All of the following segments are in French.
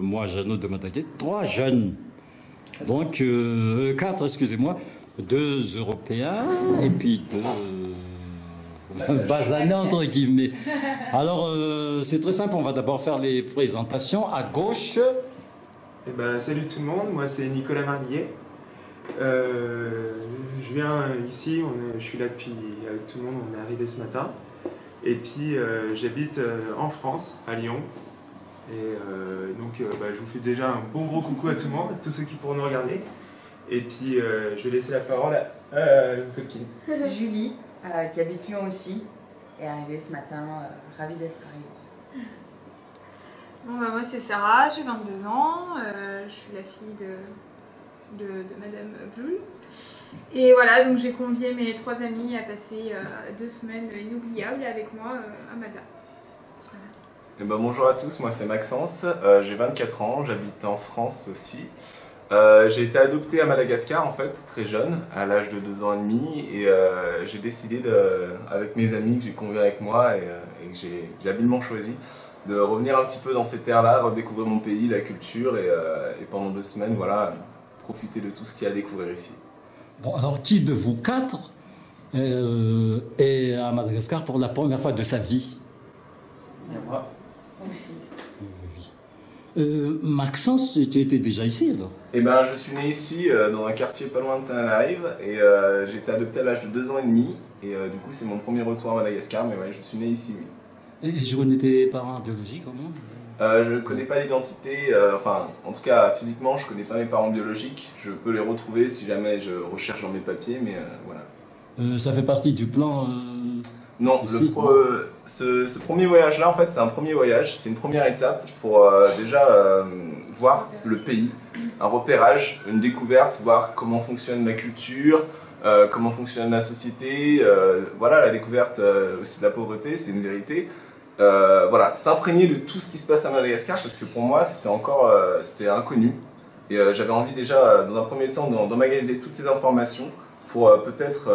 moi, Jeannot de Madagascar, 3 jeunes. Donc, 4, excusez-moi, 2 Européens et puis 2 basanés, entre guillemets. Alors, c'est très simple, on va d'abord faire les présentations. À gauche... Eh ben, salut tout le monde, moi c'est Nicolas Marnillet. Je viens ici, je suis là depuis, avec tout le monde, on est arrivé ce matin. Et puis j'habite en France, à Lyon. Et donc je vous fais déjà un bon gros coucou à tout le monde, tous ceux qui pourront nous regarder. Et puis je vais laisser la parole à une copine. Julie, qui habite Lyon aussi, est arrivée ce matin, ravie d'être arrivée. Bon, moi c'est Sarah, j'ai 22 ans, je suis la fille de Madame Bloul. Et voilà, donc j'ai convié mes 3 amis à passer 2 semaines inoubliables avec moi à Mada. Voilà. Et bonjour à tous, moi c'est Maxence, j'ai 24 ans, j'habite en France aussi. J'ai été adopté à Madagascar en fait, très jeune, à l'âge de 2 ans et demi, et j'ai décidé, avec mes amis que j'ai conviés avec moi et que j'ai habilement choisi, de revenir un petit peu dans ces terres-là, redécouvrir mon pays, la culture, et pendant 2 semaines, voilà, profiter de tout ce qu'il y a à découvrir ici. Bon, alors qui de vous 4 est à Madagascar pour la première fois de sa vie? Et moi Aussi. Maxence, tu étais déjà ici alors? Eh ben, je suis né ici, dans un quartier pas loin de Tananarive, et j'ai été adopté à l'âge de 2 ans et demi, et du coup c'est mon premier retour à Madagascar, mais ouais, je suis né ici, oui. Et je connais tes parents biologiques, comment? Je ne connais pas l'identité, enfin, en tout cas physiquement, je ne connais pas mes parents biologiques. Je peux les retrouver si jamais je recherche dans mes papiers, mais voilà. Ça fait partie du plan Non, ici, ce premier voyage-là, en fait, c'est un premier voyage, c'est une première étape pour déjà voir le pays, un repérage, une découverte, voir comment fonctionne la culture, comment fonctionne la société, voilà, la découverte aussi de la pauvreté, c'est une vérité. Voilà, s'imprégner de tout ce qui se passe à Madagascar, parce que pour moi c'était inconnu, et j'avais envie déjà dans un premier temps d'emmagasiner toutes ces informations pour peut-être,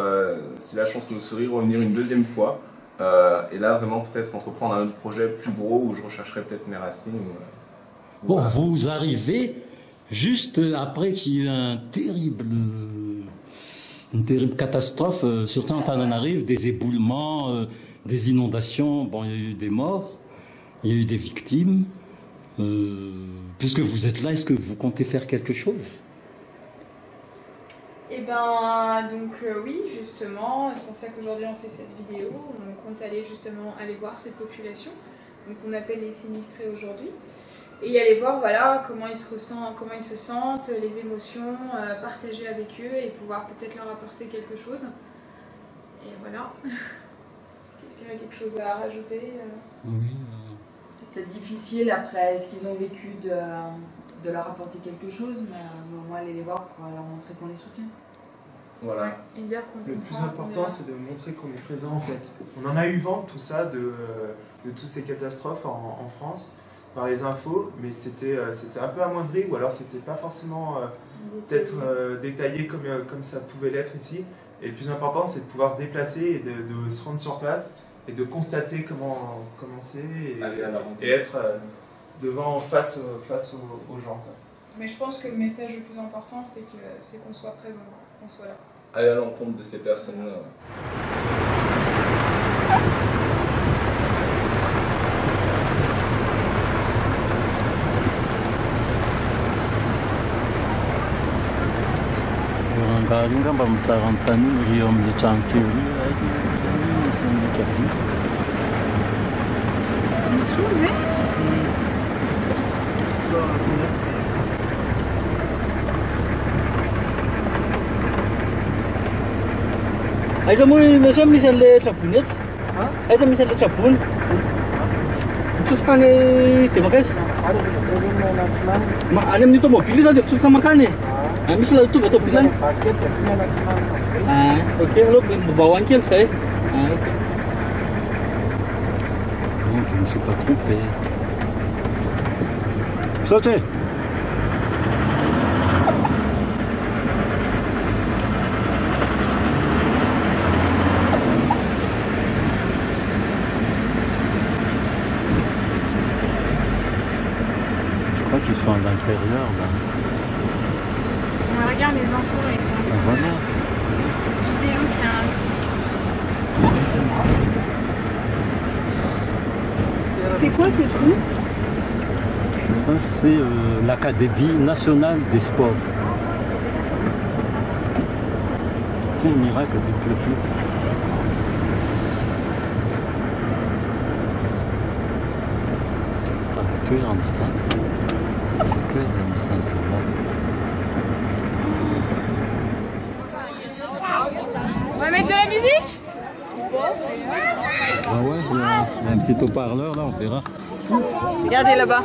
si la chance nous sourit, revenir une deuxième fois, et là vraiment peut-être entreprendre un autre projet plus gros où je rechercherai peut-être mes racines. Bon, Voilà. vous arrivez juste après qu'il y ait eu une terrible catastrophe, surtout en Tananarive, des éboulements, des inondations. Bon, il y a eu des morts, il y a eu des victimes. Puisque vous êtes là, est-ce que vous comptez faire quelque chose? Et ben donc oui, justement, c'est pour ça qu'aujourd'hui on fait cette vidéo. On compte aller justement voir cette population, donc on appelle les sinistrés aujourd'hui, et aller voir voilà comment ils se se sentent, les émotions, partager avec eux et pouvoir peut-être leur apporter quelque chose. Et voilà. Est-ce qu'il y a quelque chose à rajouter? Oui. C'est peut-être difficile après ce qu'ils ont vécu de leur apporter quelque chose, mais au moins aller les voir pour leur montrer qu'on les soutient. Voilà. Et dire qu'on Le plus comprend, important, c'est de montrer qu'on est présent en fait. On en a eu vent de tout ça, de toutes ces catastrophes en France, par les infos, mais c'était un peu amoindri, ou alors c'était pas forcément peut-être détaillé comme ça pouvait l'être ici. Et le plus important, c'est de pouvoir se déplacer et de se rendre sur place et de constater comment c'est et être face aux gens, quoi. Mais je pense que le message le plus important, c'est qu'on soit présent, qu'on soit là. Aller à l'encontre de ces personnes-là. Rangaly nga mba mitsara ny taniny ry eo amin'le trano kely io aizy misy ndreka vy. Misy olo ve? Aiza moa mesao misy an'le trabony eto? Aiza misy an'le trabony? Mitsofoka any Demakaiza? Any amin'ny tomobily zao dia mitsofoka mankany e. Misy la tonga tomobily any? Ok, aloha mba hoany kely zay. Ok. Non, je ne me suis pas trompé. Sautez! Je crois crois qu'ils sont à l'intérieur là. On regarde les enfants là, ils sont en train Voilà. de vidéo qui a un... C'est quoi ces trous? Ça, c'est l'Académie nationale des sports. C'est un miracle qu'il ne pleut plus. Tu es en Alsace. C'est que les Alsaces là. On va mettre de la musique? Ah ouais, il y a un petit haut-parleur là, on verra. Regardez là-bas.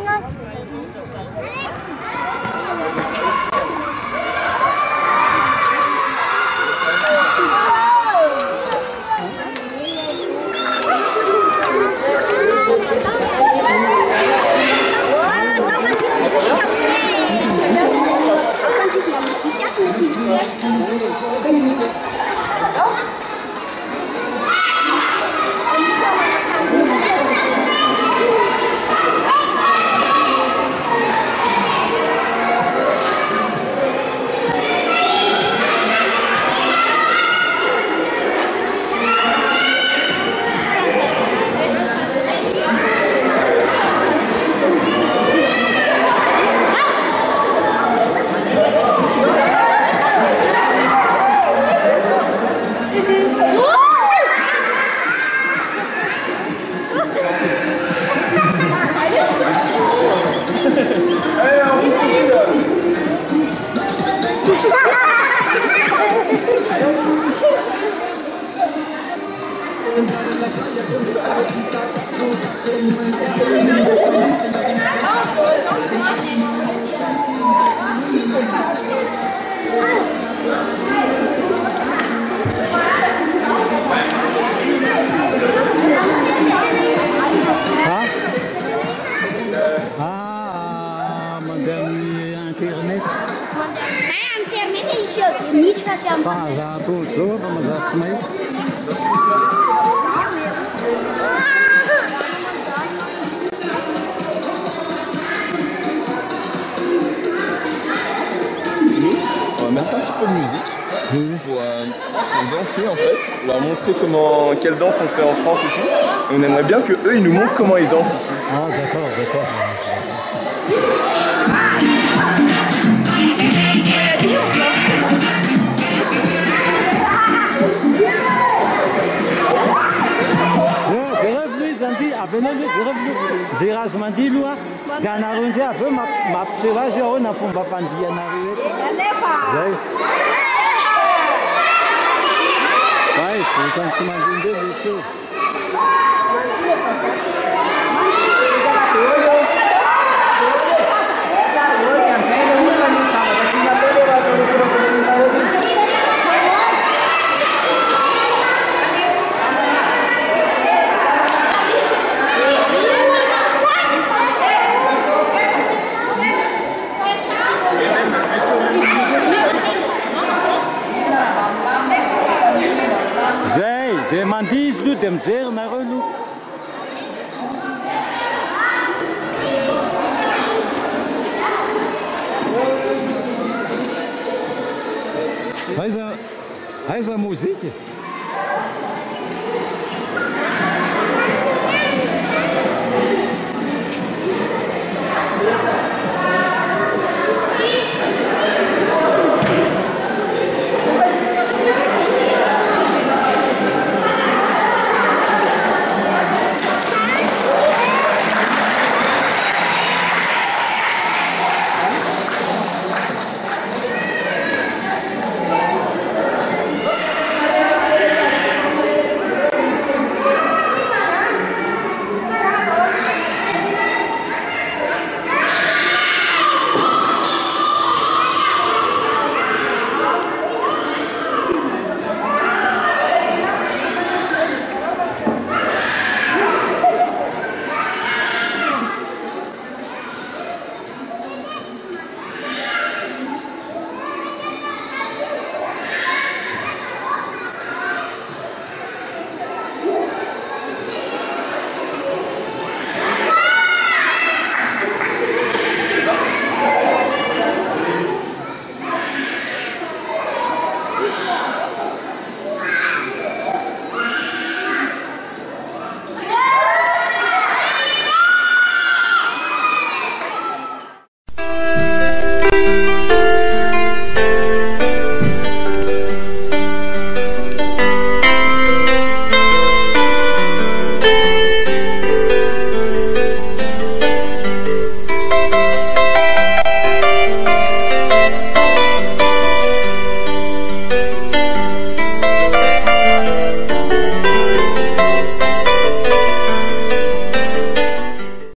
Ah, madame internet. Internet еще ничего там. Za to co? Tam za smaj. On va mettre un petit peu de musique pour danser en fait. On va montrer quelle danse on fait en France et tout. Et on aimerait bien que eux ils nous montrent comment ils dansent ici. Ah, d'accord, d'accord. Zirasmandilua ganarunje ave mapshevaje ona fumba fandia na riwete. Zai. Vai, santimandinde bicho. Zai, de mandis du dem zer na relu. Hai za muziki.